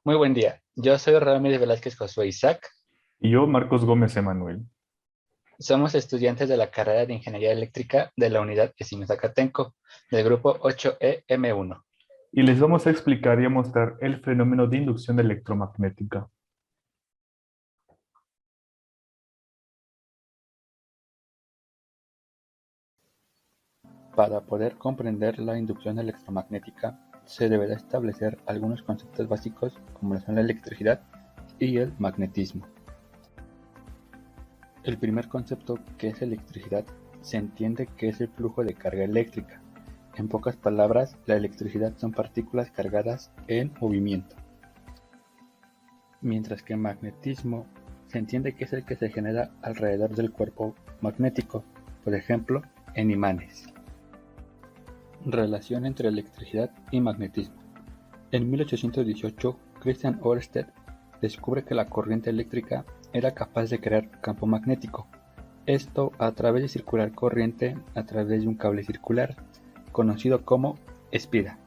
Muy buen día. Yo soy Ramírez Velázquez Josué Isaac. Y yo, Marcos Gómez Emanuel. Somos estudiantes de la carrera de Ingeniería Eléctrica de la Unidad ESIM Zacatenco, del grupo 8EM1. Y les vamos a explicar y a mostrar el fenómeno de inducción electromagnética. Para poder comprender la inducción electromagnética, se deberá establecer algunos conceptos básicos como lo son la electricidad y el magnetismo. El primer concepto, que es electricidad, se entiende que es el flujo de carga eléctrica. En pocas palabras, la electricidad son partículas cargadas en movimiento. Mientras que magnetismo se entiende que es el que se genera alrededor del cuerpo magnético, por ejemplo, en imanes. Relación entre electricidad y magnetismo. En 1818, Christian Ørsted descubre que la corriente eléctrica era capaz de crear campo magnético. Esto a través de circular corriente a través de un cable circular, conocido como espira.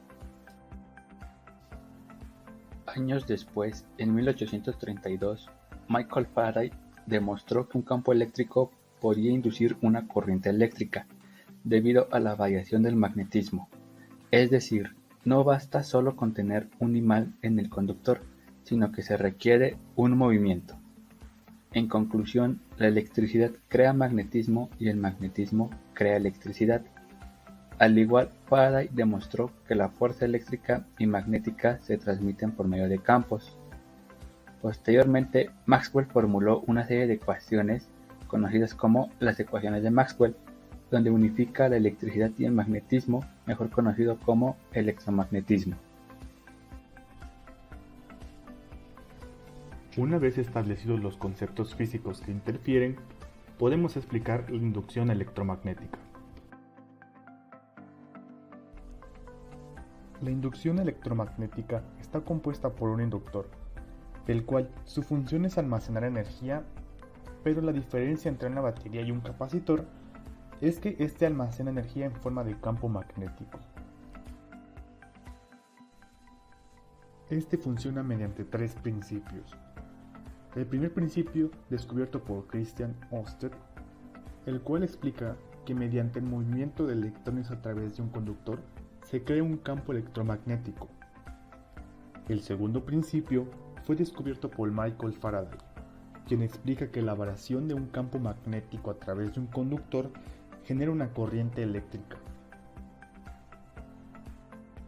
Años después, en 1832, Michael Faraday demostró que un campo eléctrico podía inducir una corriente eléctrica, debido a la variación del magnetismo. Es decir, no basta solo con tener un imán en el conductor, sino que se requiere un movimiento. En conclusión, la electricidad crea magnetismo y el magnetismo crea electricidad. Al igual, Faraday demostró que la fuerza eléctrica y magnética se transmiten por medio de campos. Posteriormente, Maxwell formuló una serie de ecuaciones conocidas como las ecuaciones de Maxwell, donde unifica la electricidad y el magnetismo, mejor conocido como electromagnetismo. Una vez establecidos los conceptos físicos que interfieren, podemos explicar la inducción electromagnética. La inducción electromagnética está compuesta por un inductor, el cual su función es almacenar energía, pero la diferencia entre una batería y un capacitor es que éste almacena energía en forma de campo magnético. Este funciona mediante tres principios. El primer principio, descubierto por Christian Ørsted, el cual explica que mediante el movimiento de electrones a través de un conductor se crea un campo electromagnético. El segundo principio fue descubierto por Michael Faraday, quien explica que la variación de un campo magnético a través de un conductor genera una corriente eléctrica.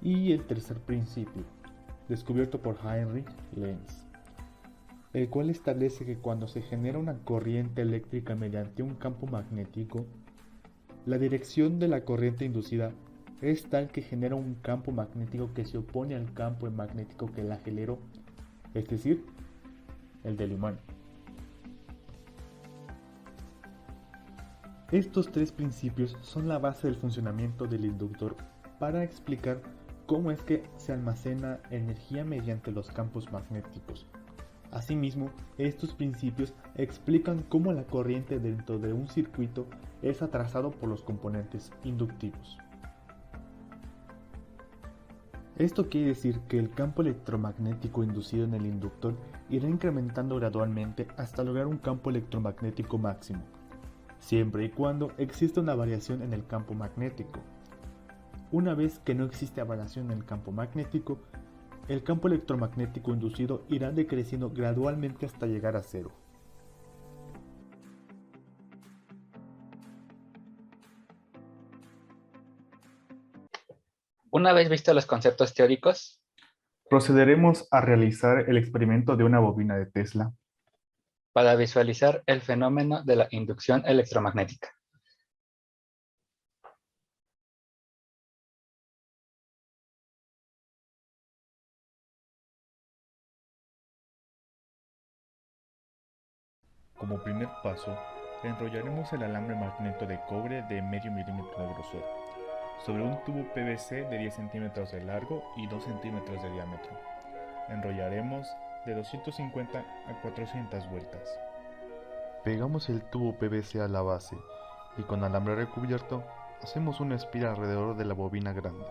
Y el tercer principio, descubierto por Heinrich Lenz, el cual establece que cuando se genera una corriente eléctrica mediante un campo magnético, la dirección de la corriente inducida es tal que genera un campo magnético que se opone al campo magnético que la generó, es decir, el del imán. Estos tres principios son la base del funcionamiento del inductor para explicar cómo es que se almacena energía mediante los campos magnéticos. Asimismo, estos principios explican cómo la corriente dentro de un circuito es atrasado por los componentes inductivos. Esto quiere decir que el campo electromagnético inducido en el inductor irá incrementando gradualmente hasta lograr un campo electromagnético máximo, siempre y cuando exista una variación en el campo magnético. Una vez que no existe variación en el campo magnético, el campo electromagnético inducido irá decreciendo gradualmente hasta llegar a cero. Una vez vistos los conceptos teóricos, Procederemos a realizar el experimento de una bobina de Tesla. para visualizar el fenómeno de la inducción electromagnética. Como primer paso, enrollaremos el alambre magneto de cobre de medio milímetro de grosor sobre un tubo PVC de 10 centímetros de largo y 2 centímetros de diámetro. Enrollaremos de 250 a 400 vueltas. Pegamos el tubo PVC a la base y con alambre recubierto hacemos una espiral alrededor de la bobina grande,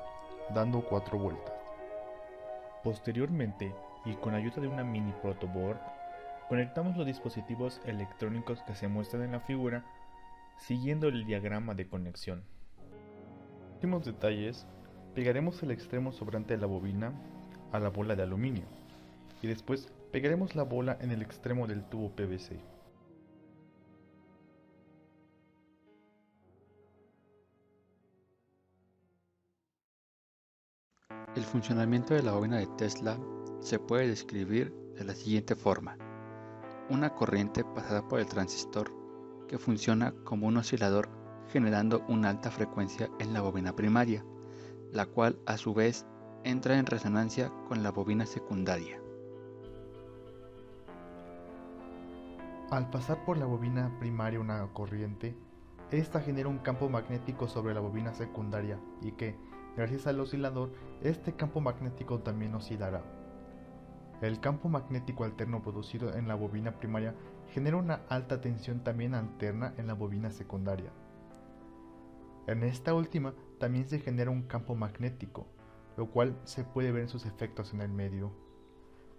dando 4 vueltas. Posteriormente, y con ayuda de una mini protoboard conectamos los dispositivos electrónicos que se muestran en la figura siguiendo el diagrama de conexión. Últimos detalles: pegaremos el extremo sobrante de la bobina a la bola de aluminio y después pegaremos la bola en el extremo del tubo PVC. El funcionamiento de la bobina de Tesla se puede describir de la siguiente forma. Una corriente pasada por el transistor que funciona como un oscilador generando una alta frecuencia en la bobina primaria, la cual a su vez entra en resonancia con la bobina secundaria. Al pasar por la bobina primaria una corriente, esta genera un campo magnético sobre la bobina secundaria y que, gracias al oscilador, este campo magnético también oscilará. El campo magnético alterno producido en la bobina primaria genera una alta tensión también alterna en la bobina secundaria. En esta última también se genera un campo magnético, lo cual se puede ver en sus efectos en el medio.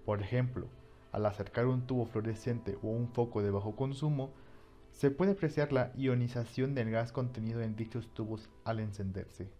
Por ejemplo, al acercar un tubo fluorescente o un foco de bajo consumo, se puede apreciar la ionización del gas contenido en dichos tubos al encenderse.